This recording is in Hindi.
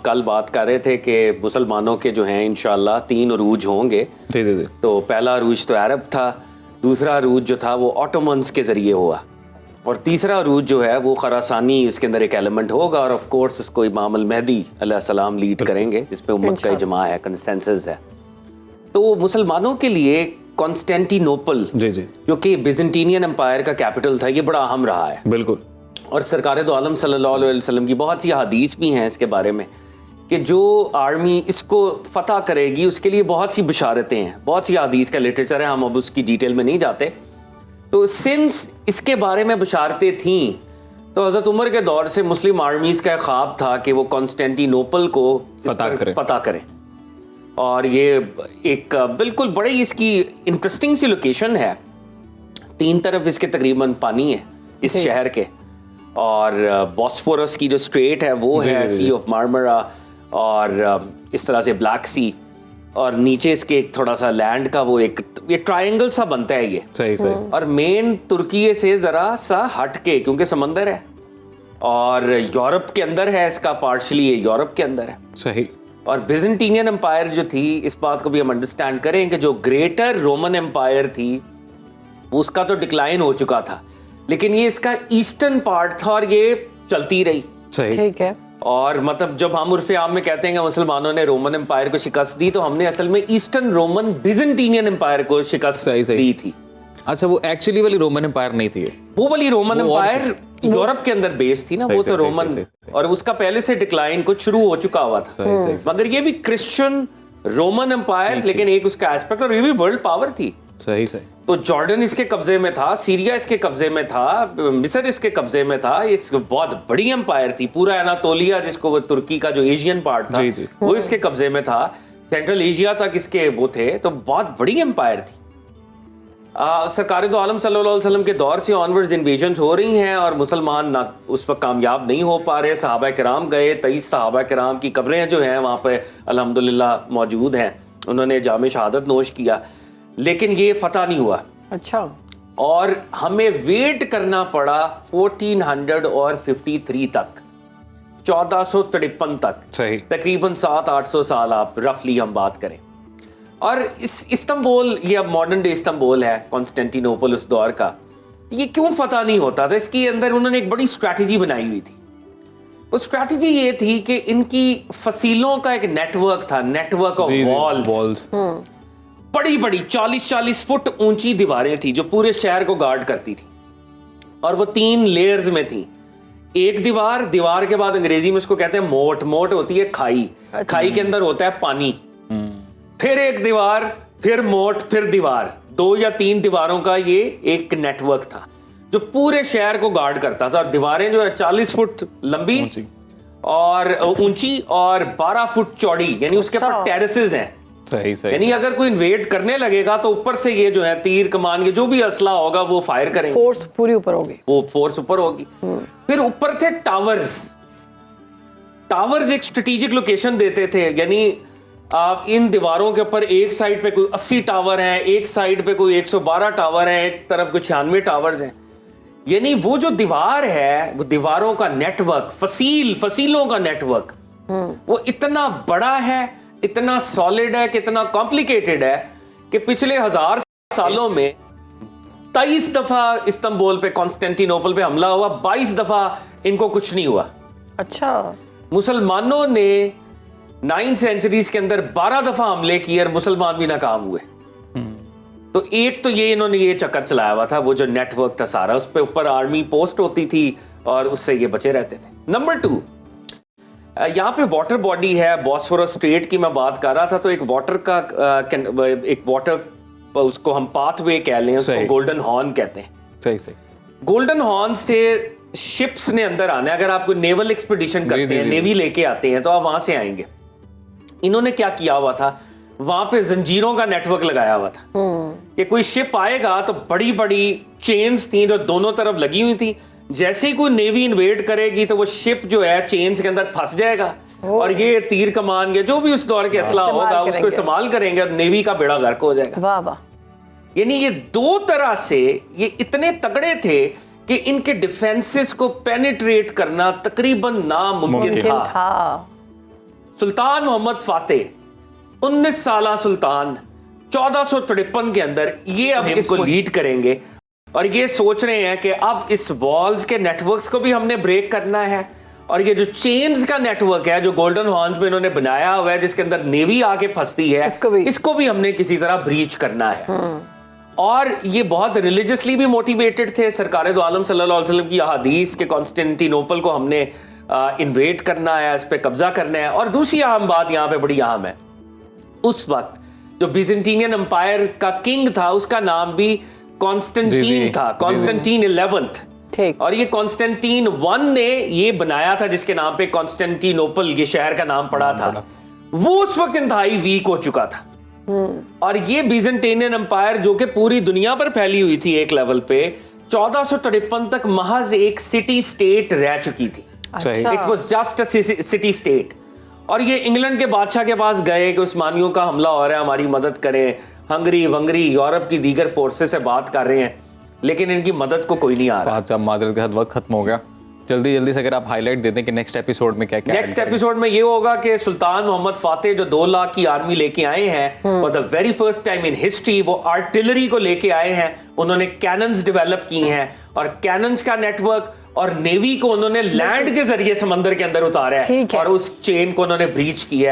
कल बात कर रहे थे कि मुसलमानों के जो हैं इंशाल्लाह 3 अरूज होंगे। जी। तो पहला अरूज तो अरब था, दूसरा अरूज जो था वो ऑटोमन्स के ज़रिए हुआ, और तीसरा अरूज जो है वो खरासानी, इसके अंदर एक एलिमेंट होगा, और ऑफ कोर्स उसको इमाम अल महदी अलैहिस्सलाम लीड करेंगे, जिसमें उम्मत का इजमा है, कंसेंसस है। तो मुसलमानों के लिए कॉन्स्टेंटिनोपल जी जो कि बिजेंटीनियन एम्पायर का कैपिटल था, ये बड़ा अहम रहा है। बिल्कुल। और सरकार दो आलम सल्लल्लाहु अलैहि वसल्लम की बहुत सी हदीस भी हैं इसके बारे में कि जो आर्मी इसको फतह करेगी उसके लिए बहुत सी बशारतें हैं, बहुत सी हदीस का लिटरेचर है, हम अब उसकी डिटेल में नहीं जाते। तो सिंस इसके बारे में बशारतें थीं, तो हज़रत उमर के दौर से मुस्लिम आर्मीज़ का ख्वाब था कि वो कॉन्स्टेंटिनोपल को फतह करें। और ये एक बिल्कुल बड़ी इसकी इंटरेस्टिंग सी लोकेशन है, 3 तरफ इसके तकरीबन पानी है इस शहर के, और बॉस्फोरस की जो स्ट्रेट है वो है, सी ऑफ मार्मरा, और इस तरह से ब्लैक सी, और नीचे इसके एक थोड़ा सा लैंड का वो एक ये ट्रायंगल सा बनता है ये। सही। और मेन तुर्की से ज़रा सा हट के, क्योंकि समंदर है और यूरोप के अंदर है, इसका पार्शली ये यूरोप के अंदर है। सही। और बिजेंटीनियन एम्पायर जो थी, इस बात को भी हम अंडरस्टैंड करें कि जो ग्रेटर रोमन एम्पायर थी उसका तो डिक्लाइन हो चुका था, लेकिन ये इसका ईस्टर्न पार्ट था और ये चलती रही। सही। ठीक है। और मतलब जब हम उर्फ़े आम में कहते हैं कि मुसलमानों ने रोमन एम्पायर को शिकस्त दी, तो हमने असल में ईस्टर्न रोमन बिजेंटीनियन एम्पायर को शिकस्त दी थी। अच्छा, वो एक्चुअली वाली रोमन एम्पायर नहीं थी, वो वाली रोमन एम्पायर यूरोप के अंदर बेस थी ना, वो तो रोमन, और उसका पहले से डिक्लाइन कुछ शुरू हो चुका हुआ था। मगर ये भी क्रिश्चियन रोमन एम्पायर, लेकिन एक उसका एस्पेक्ट, और ये भी वर्ल्ड पावर थी। सही। तो जॉर्डन इसके कब्जे में था, सीरिया इसके कब्जे में था, मिस्र इसके कब्जे में था। इस बहुत बड़ी एम्पायर थी। पूरा एनातोलिया, जिसको वो तुर्की का जो एशियन पार्ट था, वो इसके कब्जे में था। सेंट्रल एशिया तक इसके वो थे, तो बहुत बड़ी एम्पायर थी। सरकार दो आलम सल्लल्लाहु अलैहि वसल्लम के दौर से ऑनवर्ड्स इन्वेजन हो रही हैं और मुसलमान ना उस वक्त कामयाब नहीं हो पा रहे। सहाबा किराम गए, 23 सहाबा किराम की कब्रें जो हैं वहाँ पे अल्हम्दुलिल्लाह मौजूद हैं, उन्होंने जाम शहादत नोश किया, लेकिन ये फतह नहीं हुआ। अच्छा। और हमें वेट करना पड़ा 1453 तक, 1453 तक। सही। तकरीबन 700-800 साल आप रफली हम बात करें। और इस इस्तांबुल, ये अब मॉडर्न डे इस्तांबुल है, कॉन्स्टेंटिनोपल उस दौर का, ये क्यों फतह नहीं होता था? इसके अंदर उन्होंने एक बड़ी स्ट्रैटेजी बनाई हुई थी। वो स्ट्रैटेजी ये थी कि इनकी फसीलों का एक नेटवर्क था, नेटवर्क ऑफ वॉल्स। बड़ी बड़ी 40-40 फुट ऊंची दीवारें थी जो पूरे शहर को गार्ड करती थी, और वो 3 लेयर्स में थी। एक दीवार के बाद अंग्रेजी में उसको कहते हैं मोट। मोट होती है खाई, खाई के अंदर होता है पानी, फिर एक दीवार, फिर मोट, फिर दीवार। 2 या 3 दीवारों का ये एक नेटवर्क था जो पूरे शहर को गार्ड करता था। और दीवारें जो है 40 फुट लंबी और ऊंची और 12 फुट चौड़ी, यानी उसके ऊपर टेरेसेस हैं। सही। यानी अगर कोई इन्वेड करने लगेगा तो ऊपर से ये जो है तीर कमान के जो भी असला होगा वो फायर करेंगे, फोर्स पूरी ऊपर होगी, वो फोर्स ऊपर होगी। फिर ऊपर थे टावर्स एक स्ट्रेटेजिक लोकेशन देते थे, यानी आप इन दीवारों के ऊपर एक साइड पे कोई 80 टावर हैं, एक साइड पे कोई 112 टावर हैं, एक तरफ कोई 96 टावर्स हैं। यानी वो जो दीवार है, वो दीवारों का नेटवर्क, फसीलों का नेटवर्क, वो इतना बड़ा है, इतना सॉलिड है, कितना कॉम्प्लिकेटेड है कि पिछले 1000 सालों में 23 दफा इस्तांबुल पे, कॉन्स्टेंटिनोपल पे हमला हुआ, 22 दफा इनको कुछ नहीं हुआ। अच्छा। मुसलमानों ने 9 सेंचुरीज के अंदर 12 दफा हमले किए और मुसलमान भी नाकाम हुए। तो एक तो ये इन्होंने ये चक्कर चलाया हुआ था, वो जो नेटवर्क था सारा, उस पे ऊपर आर्मी पोस्ट होती थी और उससे ये बचे रहते थे। नंबर 2, यहाँ पे वाटर बॉडी है, बॉस्फोरस स्ट्रेट की मैं बात कर रहा था। तो एक वाटर उसको हम पाथवे कह लें, उसको गोल्डन हॉर्न कहते हैं। सही। गोल्डन हॉर्न से शिप्स ने अंदर आना है। अगर आप कोई नेवल एक्सपीडिशन करते हैं, नेवी लेके आते हैं, तो आप वहां से आएंगे। इन्होंने क्या किया हुआ था, वहां पे जंजीरों का नेटवर्क लगाया हुआ था कि कोई शिप आएगा तो बड़ी बड़ी चेन्स थी जो दोनों तरफ लगी हुई थी। जैसे ही कोई नेवी इन्वेड करेगी तो वो शिप जो है चेन्स के अंदर फंस जाएगा और ये तीर कमान के जो भी उस दौर के असला होगा उसको इस्तेमाल करेंगे और नेवी का बेड़ा गर्क हो जाएगा। वाह वाह। यानी ये 2 तरह से ये इतने तगड़े थे कि इनके डिफेंसेस को पेनिट्रेट करना तकरीबन नामुमकिन था। सुल्तान मोहम्मद फातेह 19 साला सुल्तान 1453 के अंदर ये अब इसको लीड करेंगे और ये सोच रहे हैं कि अब इस वॉल्स के नेटवर्क्स को भी हमने ब्रेक करना है और ये जो चेन्स का नेटवर्क है जो गोल्डन हॉर्न्स में इन्होंने बनाया हुआ है जिसके अंदर नेवी आके फंसती है इसको भी हमने किसी तरह ब्रीच करना है। और ये बहुत रिलीजियसली भी मोटिवेटेड थे। सरकार दो आलम सल्लल्लाहु अलैहि वसल्लम की अहादीस के कॉन्स्टेंटिनोपल को हमने इन्वेड करना है, इस पे कब्जा करना है। और दूसरी अहम बात यहाँ पे बड़ी अहम है, उस वक्त जो बिजेंटीनियन एम्पायर का किंग था उसका नाम भी कॉन्स्टेंटीन था, कॉन्स्टेंटीन 11th। और ये कॉन्स्टेंटीन 1 ने ये बनाया था जिसके नाम पे कॉन्स्टेंटिनोपल ये शहर का नाम पड़ा था। वो उस वक्त इंतहाई वीक हो चुका था और ये बिजेंटीनियन एम्पायर जो कि पूरी दुनिया पर फैली हुई थी एक लेवल पे 1453 तक महज एक सिटी स्टेट रह चुकी थी। It was just a city state. और ये इंग्लैंड के बादशाह के पास गए कि उस्मानियों का हमला हो रहा है, हमारी मदद करें। हंगरी वंगरी यूरोप की दीगर फोर्सेस से बात कर रहे हैं लेकिन इनकी मदद को कोई नहीं आ रहा। साहब माजरत के साथ वक्त खत्म हो गया, जल्दी से अगर आप हाईलाइट दे दें कि नेक्स्ट एपिसोड में क्या क्या। नेक्स्ट एपिसोड में ये होगा कि सुल्तान मोहम्मद फातेह जो 2 लाख की आर्मी लेके आए हैं for the very first time in history वो आर्टिलरी को लेके आए हैं। उन्होंने कैनन्स डेवलप की हैं और कैनन्स का नेटवर्क और नेवी को उन्होंने लैंड के जरिए समंदर के अंदर उतारा है और उस चेन को उन्होंने ब्रीच किया है।